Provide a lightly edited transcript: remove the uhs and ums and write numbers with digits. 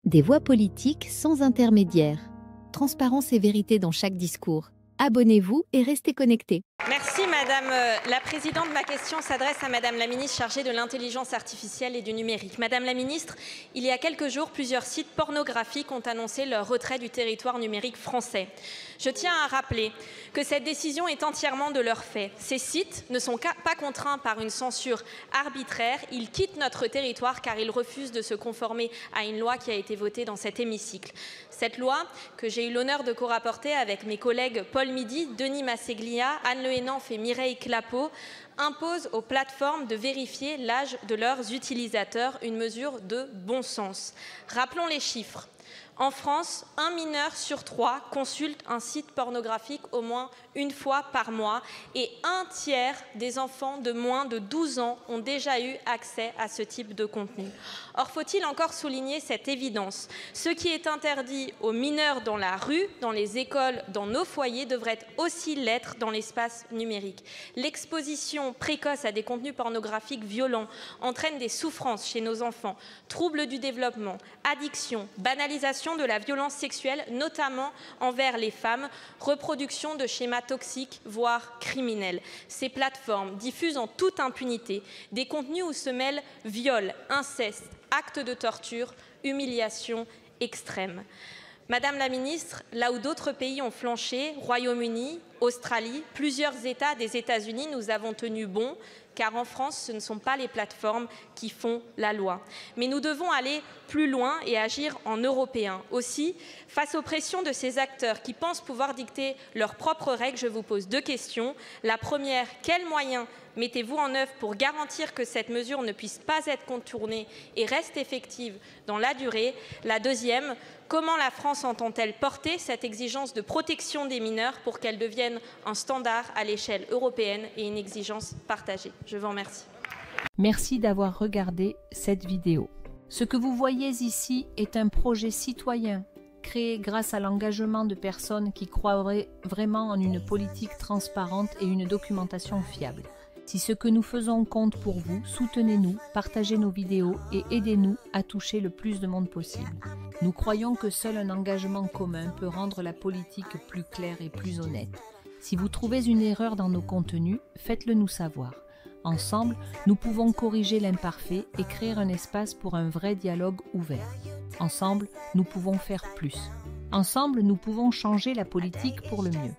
Des voix politiques sans intermédiaire. Transparence et vérité dans chaque discours. Abonnez-vous et restez connectés. Merci Madame la Présidente. Ma question s'adresse à Madame la Ministre chargée de l'intelligence artificielle et du numérique. Madame la Ministre, il y a quelques jours, plusieurs sites pornographiques ont annoncé leur retrait du territoire numérique français. Je tiens à rappeler que cette décision est entièrement de leur fait. Ces sites ne sont pas contraints par une censure arbitraire. Ils quittent notre territoire car ils refusent de se conformer à une loi qui a été votée dans cet hémicycle. Cette loi, que j'ai eu l'honneur de co-rapporter avec mes collègues Paul Midi, Denis Masseglia, Anne Le Hénanf et Mireille Clapeau, impose aux plateformes de vérifier l'âge de leurs utilisateurs, une mesure de bon sens. Rappelons les chiffres. En France, 1 mineur sur 3 consulte un site pornographique au moins une fois par mois et 1/3 des enfants de moins de 12 ans ont déjà eu accès à ce type de contenu. Or, faut-il encore souligner cette évidence? Ce qui est interdit aux mineurs dans la rue, dans les écoles, dans nos foyers, devrait aussi l'être dans l'espace numérique. L'exposition précoce à des contenus pornographiques violents entraîne des souffrances chez nos enfants, troubles du développement, addiction, banalisation de la violence sexuelle, notamment envers les femmes, reproduction de schémas toxiques, voire criminels. Ces plateformes diffusent en toute impunité des contenus où se mêlent viol, inceste, actes de torture, humiliation extrême. Madame la Ministre, là où d'autres pays ont flanché, Royaume-Uni, Australie, plusieurs États des États-Unis, nous avons tenu bon, car en France, ce ne sont pas les plateformes qui font la loi. Mais nous devons aller plus loin et agir en Européens. Aussi, face aux pressions de ces acteurs qui pensent pouvoir dicter leurs propres règles, je vous pose 2 questions. La première, quels moyens mettez-vous en œuvre pour garantir que cette mesure ne puisse pas être contournée et reste effective dans la durée? La deuxième, comment la France entend-elle porter cette exigence de protection des mineurs pour qu'elle devienne un standard à l'échelle européenne et une exigence partagée? Je vous remercie. Merci d'avoir regardé cette vidéo. Ce que vous voyez ici est un projet citoyen créé grâce à l'engagement de personnes qui croient vraiment en une politique transparente et une documentation fiable. Si ce que nous faisons compte pour vous, soutenez-nous, partagez nos vidéos et aidez-nous à toucher le plus de monde possible. Nous croyons que seul un engagement commun peut rendre la politique plus claire et plus honnête. Si vous trouvez une erreur dans nos contenus, faites-le nous savoir. Ensemble, nous pouvons corriger l'imparfait et créer un espace pour un vrai dialogue ouvert. Ensemble, nous pouvons faire plus. Ensemble, nous pouvons changer la politique pour le mieux.